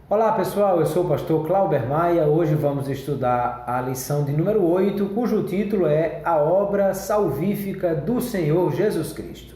Olá pessoal, eu sou o pastor Clauber Maia. Hoje vamos estudar a lição de número 8, cujo título é A Obra Salvífica do Senhor Jesus Cristo.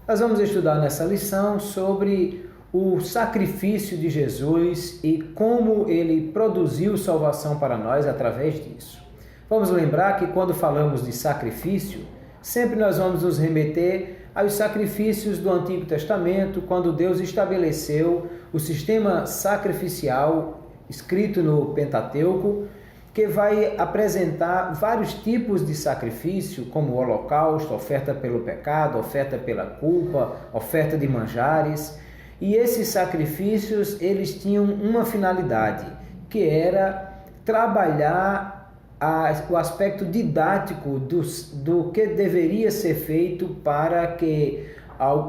Nós vamos estudar nessa lição sobre o sacrifício de Jesus e como ele produziu salvação para nós através disso. Vamos lembrar que quando falamos de sacrifício, sempre nós vamos nos remeter aos sacrifícios do Antigo Testamento, quando Deus estabeleceu o sistema sacrificial escrito no Pentateuco, que vai apresentar vários tipos de sacrifício, como o holocausto, oferta pelo pecado, oferta pela culpa, oferta de manjares. E esses sacrifícios, eles tinham uma finalidade, que era trabalhar o aspecto didático do que deveria ser feito para que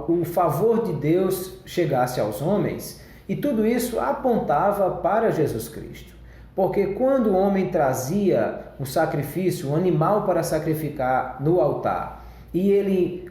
o favor de Deus chegasse aos homens. E tudo isso apontava para Jesus Cristo. Porque quando o homem trazia um sacrifício, um animal para sacrificar no altar, e ele,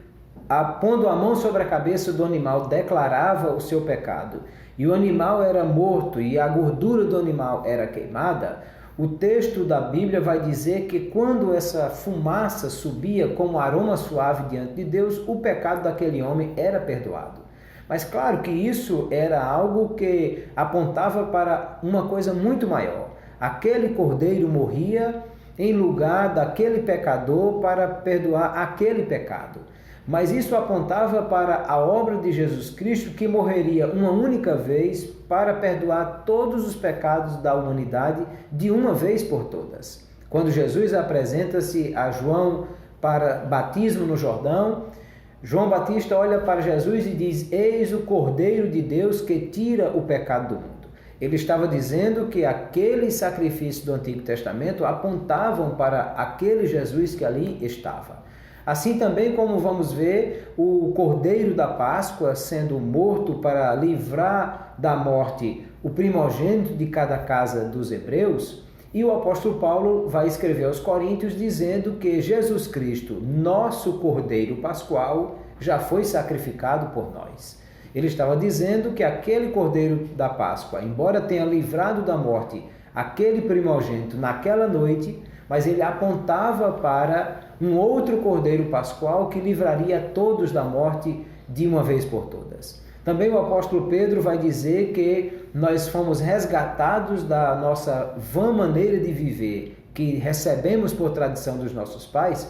pondo a mão sobre a cabeça do animal, declarava o seu pecado, e o animal era morto e a gordura do animal era queimada, o texto da Bíblia vai dizer que quando essa fumaça subia como aroma suave diante de Deus, o pecado daquele homem era perdoado. Mas claro que isso era algo que apontava para uma coisa muito maior. Aquele cordeiro morria em lugar daquele pecador para perdoar aquele pecado. Mas isso apontava para a obra de Jesus Cristo, que morreria uma única vez para perdoar todos os pecados da humanidade de uma vez por todas. Quando Jesus apresenta-se a João para batismo no Jordão, João Batista olha para Jesus e diz: "Eis o Cordeiro de Deus que tira o pecado do mundo." Ele estava dizendo que aqueles sacrifícios do Antigo Testamento apontavam para aquele Jesus que ali estava. Assim também como vamos ver o Cordeiro da Páscoa sendo morto para livrar da morte o primogênito de cada casa dos hebreus, e o apóstolo Paulo vai escrever aos Coríntios dizendo que Jesus Cristo, nosso Cordeiro Pascual, já foi sacrificado por nós. Ele estava dizendo que aquele Cordeiro da Páscoa, embora tenha livrado da morte aquele primogênito naquela noite, mas ele apontava para um outro Cordeiro Pascual que livraria todos da morte de uma vez por todas. Também o apóstolo Pedro vai dizer que nós fomos resgatados da nossa vã maneira de viver, que recebemos por tradição dos nossos pais,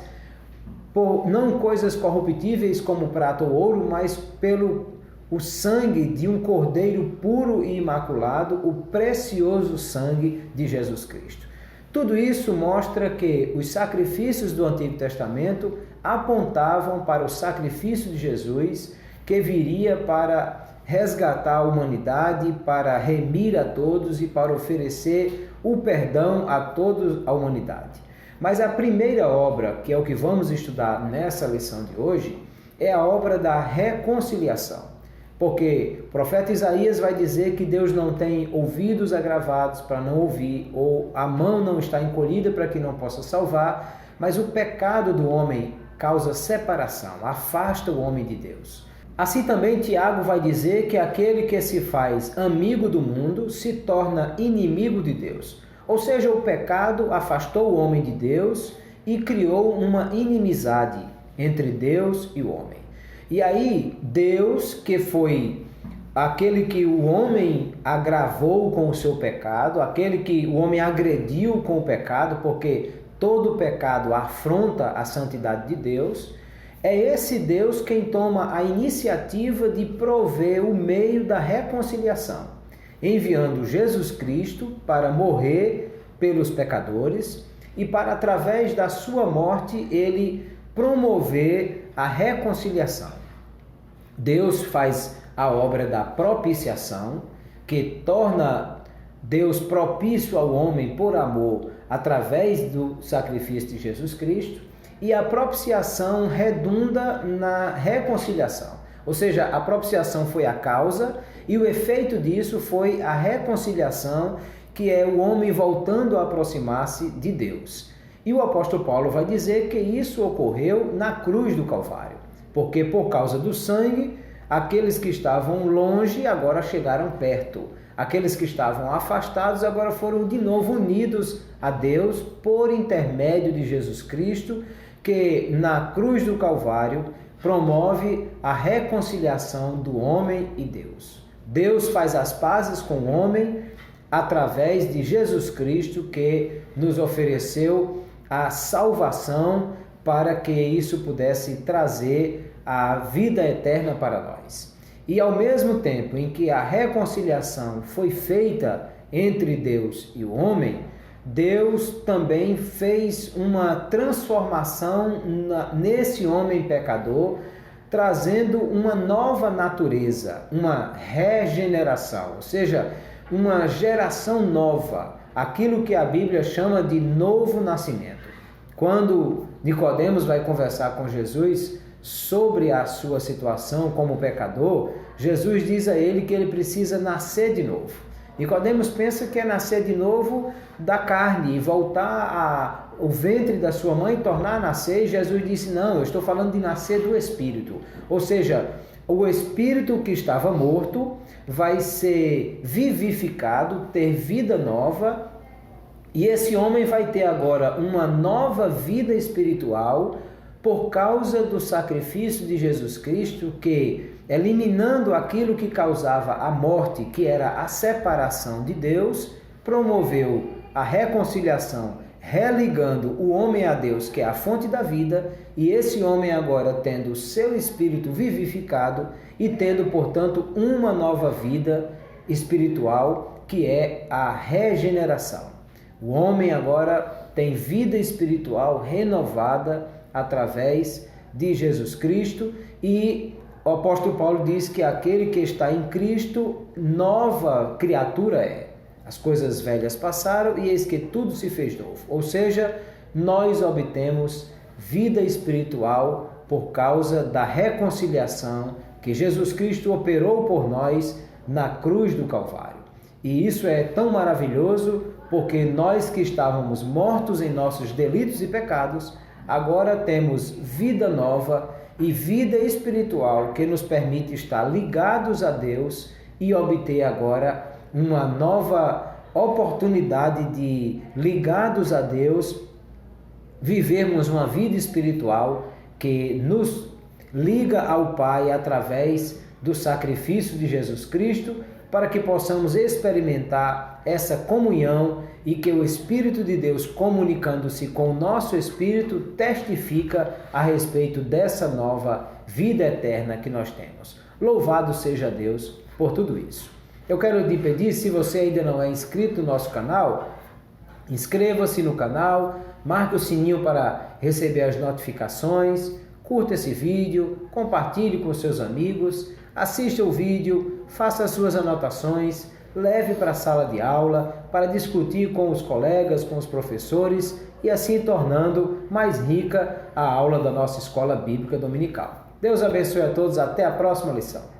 por não coisas corruptíveis como prata ou ouro, mas pelo o sangue de um cordeiro puro e imaculado, o precioso sangue de Jesus Cristo. Tudo isso mostra que os sacrifícios do Antigo Testamento apontavam para o sacrifício de Jesus, que viria para resgatar a humanidade, para remir a todos e para oferecer o perdão a toda a humanidade. Mas a primeira obra, que é o que vamos estudar nessa lição de hoje, é a obra da reconciliação. Porque o profeta Isaías vai dizer que Deus não tem ouvidos agravados para não ouvir, ou a mão não está encolhida para que não possa salvar, mas o pecado do homem causa separação, afasta o homem de Deus. Assim também Tiago vai dizer que aquele que se faz amigo do mundo se torna inimigo de Deus. Ou seja, o pecado afastou o homem de Deus e criou uma inimizade entre Deus e o homem. E aí, Deus, que foi aquele que o homem agravou com o seu pecado, aquele que o homem agrediu com o pecado, porque todo pecado afronta a santidade de Deus, é esse Deus quem toma a iniciativa de prover o meio da reconciliação, enviando Jesus Cristo para morrer pelos pecadores e para, através da sua morte, ele promover a reconciliação. Deus faz a obra da propiciação, que torna Deus propício ao homem por amor através do sacrifício de Jesus Cristo, e a propiciação redunda na reconciliação. Ou seja, a propiciação foi a causa e o efeito disso foi a reconciliação, que é o homem voltando a aproximar-se de Deus. E o apóstolo Paulo vai dizer que isso ocorreu na cruz do Calvário, porque por causa do sangue, aqueles que estavam longe agora chegaram perto. Aqueles que estavam afastados agora foram de novo unidos a Deus por intermédio de Jesus Cristo, que na cruz do Calvário promove a reconciliação do homem e Deus. Deus faz as pazes com o homem através de Jesus Cristo, que nos ofereceu a salvação para que isso pudesse trazer a vida eterna para nós. E ao mesmo tempo em que a reconciliação foi feita entre Deus e o homem, Deus também fez uma transformação nesse homem pecador, trazendo uma nova natureza, uma regeneração, ou seja, uma geração nova, aquilo que a Bíblia chama de novo nascimento. Quando Nicodemos vai conversar com Jesus sobre a sua situação como pecador, Jesus diz a ele que ele precisa nascer de novo. Nicodemos pensa que é nascer de novo da carne e voltar ao ventre da sua mãe, tornar a nascer. E Jesus disse: não, eu estou falando de nascer do Espírito. Ou seja, o Espírito que estava morto vai ser vivificado, ter vida nova, e esse homem vai ter agora uma nova vida espiritual por causa do sacrifício de Jesus Cristo, que, eliminando aquilo que causava a morte, que era a separação de Deus, promoveu a reconciliação, religando o homem a Deus, que é a fonte da vida, e esse homem agora tendo o seu espírito vivificado e tendo, portanto, uma nova vida espiritual, que é a regeneração. O homem agora tem vida espiritual renovada através de Jesus Cristo, e o apóstolo Paulo diz que aquele que está em Cristo, nova criatura é. As coisas velhas passaram e eis que tudo se fez novo. Ou seja, nós obtemos vida espiritual por causa da reconciliação que Jesus Cristo operou por nós na cruz do Calvário. E isso é tão maravilhoso porque nós que estávamos mortos em nossos delitos e pecados, agora temos vida nova e vida espiritual que nos permite estar ligados a Deus e obter agora uma nova oportunidade de, ligados a Deus, vivermos uma vida espiritual que nos liga ao Pai através do sacrifício de Jesus Cristo, para que possamos experimentar essa comunhão e que o Espírito de Deus, comunicando-se com o nosso espírito, testifica a respeito dessa nova vida eterna que nós temos. Louvado seja Deus por tudo isso. Eu quero lhe pedir, se você ainda não é inscrito no nosso canal, inscreva-se no canal, marque o sininho para receber as notificações, curta esse vídeo, compartilhe com seus amigos, assista o vídeo, faça as suas anotações, leve para a sala de aula para discutir com os colegas, com os professores e assim tornando mais rica a aula da nossa escola bíblica dominical. Deus abençoe a todos, até a próxima lição.